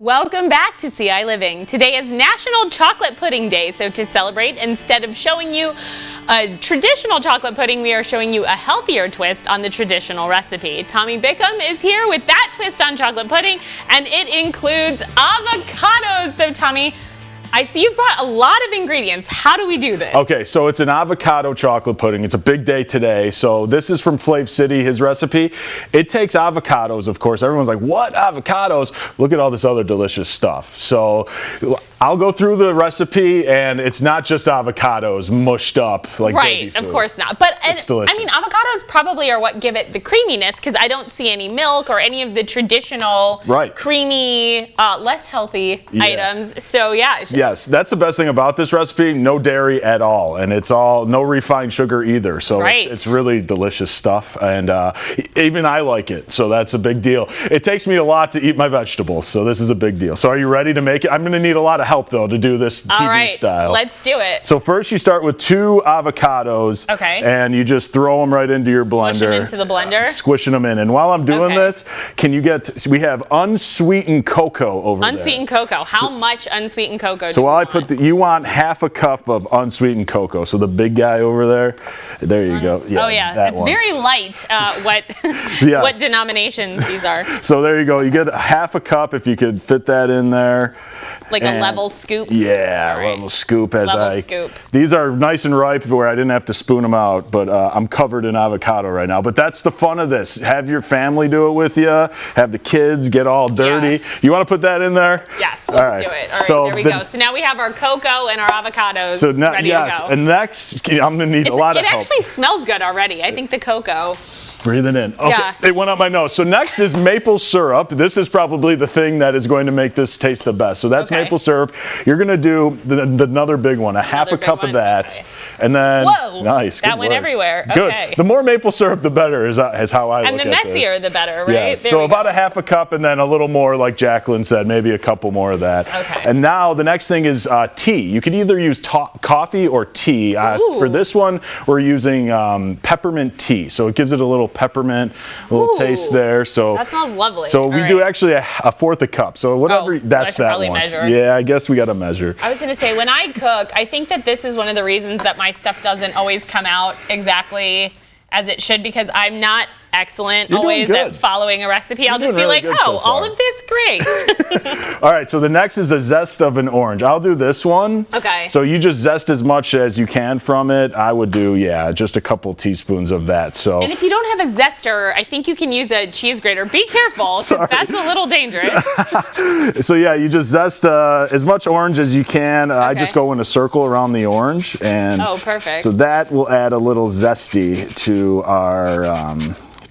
Welcome back to ciLiving. Today is National Chocolate Pudding Day, so to celebrate, instead of showing you a traditional chocolate pudding, we are showing you a healthier twist on the traditional recipe. Tommy Bickham is here with that twist on chocolate pudding, and it includes avocados. So Tommy, I see you've brought a lot of ingredients. How do we do this? Okay, so it's an avocado chocolate pudding. It's a big day today. So this is from Flav City, his recipe. It takes avocados, of course. Everyone's like, what, avocados? Look at all this other delicious stuff. So I'll go through the recipe, and it's not just avocados mushed up like baby food. Right, of course not. But it's delicious. I mean, avocados probably are what give it the creaminess, because I don't see any milk or any of the traditional creamy, less healthy items. So yeah. Yes, that's the best thing about this recipe. No dairy at all, and it's all no refined sugar either. So it's really delicious stuff, and even I like it. So that's a big deal. It takes me a lot to eat my vegetables, so this is a big deal. So are you ready to make it? I'm going to need a lot of help though to do this TV style. Let's do it. So first you start with 2 avocados, and you just throw them right into your blender. Squish them into the blender. Squishing them in, and while I'm doing this, can you get? We have unsweetened cocoa over there. Unsweetened cocoa. How much unsweetened cocoa? So while I put you want half a cup of unsweetened cocoa. So the big guy over there. There you go. Yeah, oh yeah, it's very light. What denominations these are. So there you go. You get half a cup if you could fit that in there. Like a level scoop? Yeah, level scoop. Scoop. These are nice and ripe where I didn't have to spoon them out, but I'm covered in avocado right now. But that's the fun of this. Have your family do it with you. Have the kids get all dirty. Yeah. You want to put that in there? Yes, let's do it. All right, so there we go. So now we have our cocoa and our avocados ready to go. And next, I'm going to need a lot of help. It actually smells good already. I think the cocoa. Breathe it in. Okay, it went up my nose. So next is maple syrup. This is probably the thing that is going to make this taste the best. So that's maple syrup. You're going to do another big one, half a cup of that. And then, nice. That went everywhere. Good. Okay. The more maple syrup, the better is how I look at this. And the messier, the better, right? Yes. So about a half a cup, and then a little more, like Jaclyn said, maybe a couple more of that. Okay. And now the next thing is tea. You can either use coffee or tea. For this one, we're using peppermint tea. So it gives it a little peppermint, a little taste there. So that smells lovely. So we do actually a fourth a cup. So whatever, that's so I should that probably one. Measure. Yeah, I guess we got to measure. I was going to say, when I cook, I think that this is one of the reasons that my stuff doesn't always come out exactly as it should, because I'm not excellent always at following a recipe. I'll just be like, all of this, great. All right, so the next is a zest of an orange. I'll do this one. Okay. So you just zest as much as you can from it. I would do, just a couple teaspoons of that. So. And if you don't have a zester, I think you can use a cheese grater. Be careful, because that's a little dangerous. So yeah, you just zest as much orange as you can. I just go in a circle around the orange. And perfect. So that will add a little zesty to our...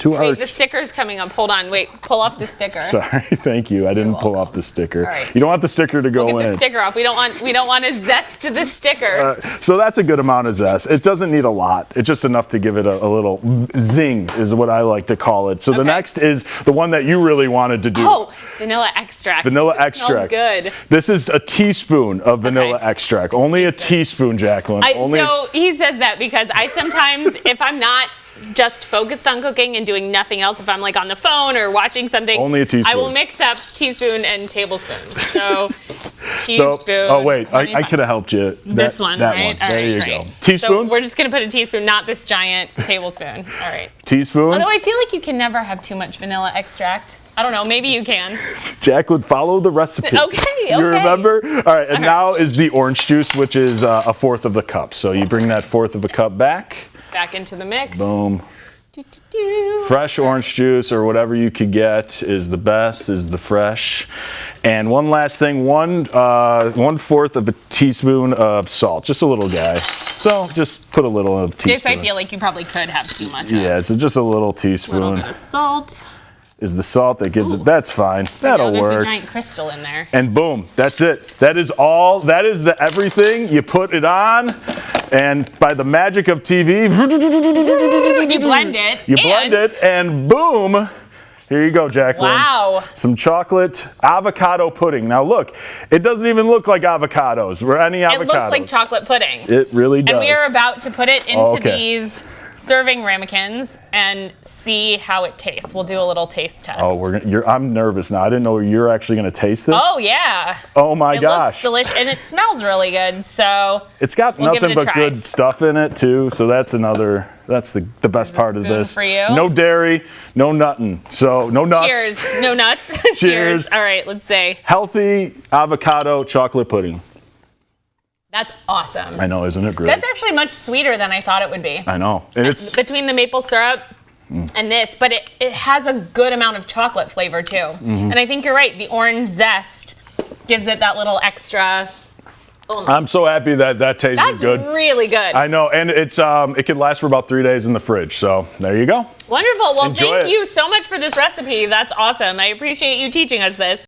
Wait, the sticker's coming up. Hold on. Wait, pull off the sticker. Sorry, thank you. I didn't pull off the sticker. All right. You don't want the sticker to go in. Get the sticker off. We don't want to zest the sticker. So that's a good amount of zest. It doesn't need a lot. It's just enough to give it a little zing, is what I like to call it. So the next is the one that you really wanted to do. Oh, vanilla extract. Vanilla extract. Smells good. This is a teaspoon of vanilla extract. Only a teaspoon, Jaclyn. So he says that because I sometimes, if I'm not just focused on cooking and doing nothing else, if I'm like on the phone or watching something, only a teaspoon. I will mix up teaspoon and tablespoon. So teaspoon. Oh wait, I could have helped you. This one, right? There you go. Teaspoon? So we're just gonna put a teaspoon, not this giant tablespoon. All right. Teaspoon? Although I feel like you can never have too much vanilla extract. I don't know, maybe you can. Jaclyn, follow the recipe. Okay. You remember? All right, and now is the orange juice, which is a fourth of a cup. So you bring that fourth of a cup back. Back into the mix. Boom. Fresh orange juice or whatever you could get is the best, is the fresh. And one last thing, one fourth of a teaspoon of salt, just a little guy. So just put a little of teaspoon. This I feel like you probably could have too much. Yeah, so just a little teaspoon. A little bit of salt. Is the salt that gives it. That's fine. That'll work. There's a giant crystal in there. And boom, that's it. That is all. That is the everything. You put it on, and by the magic of TV, you blend it. You blend it, and boom. Here you go, Jaclyn. Wow. Some chocolate avocado pudding. Now look, it doesn't even look like avocados or any avocados. It looks like chocolate pudding. It really does. And we are about to put it into these serving ramekins and see how it tastes. We'll do a little taste test. Oh, I'm nervous now. I didn't know you're actually going to taste this. Oh, yeah. Oh, my It gosh. looks delicious, and it smells really good, so it's got we'll give nothing it a but try. good stuff in it, too, so that's the best part of spoon this. for you. No dairy, no nuttin', so no nuts. Cheers. No nuts. Cheers. All right, let's say. Healthy avocado chocolate pudding. That's awesome. I know, isn't it great? That's actually much sweeter than I thought it would be. I know. And it's between the maple syrup and this, but it has a good amount of chocolate flavor too. And I think you're right, the orange zest gives it that little extra. I'm so happy that tasted good. That's really good. I know, and it's it could last for about 3 days in the fridge. So there you go. Wonderful. Well, Enjoy thank it. you so much for this recipe. That's awesome. I appreciate you teaching us this.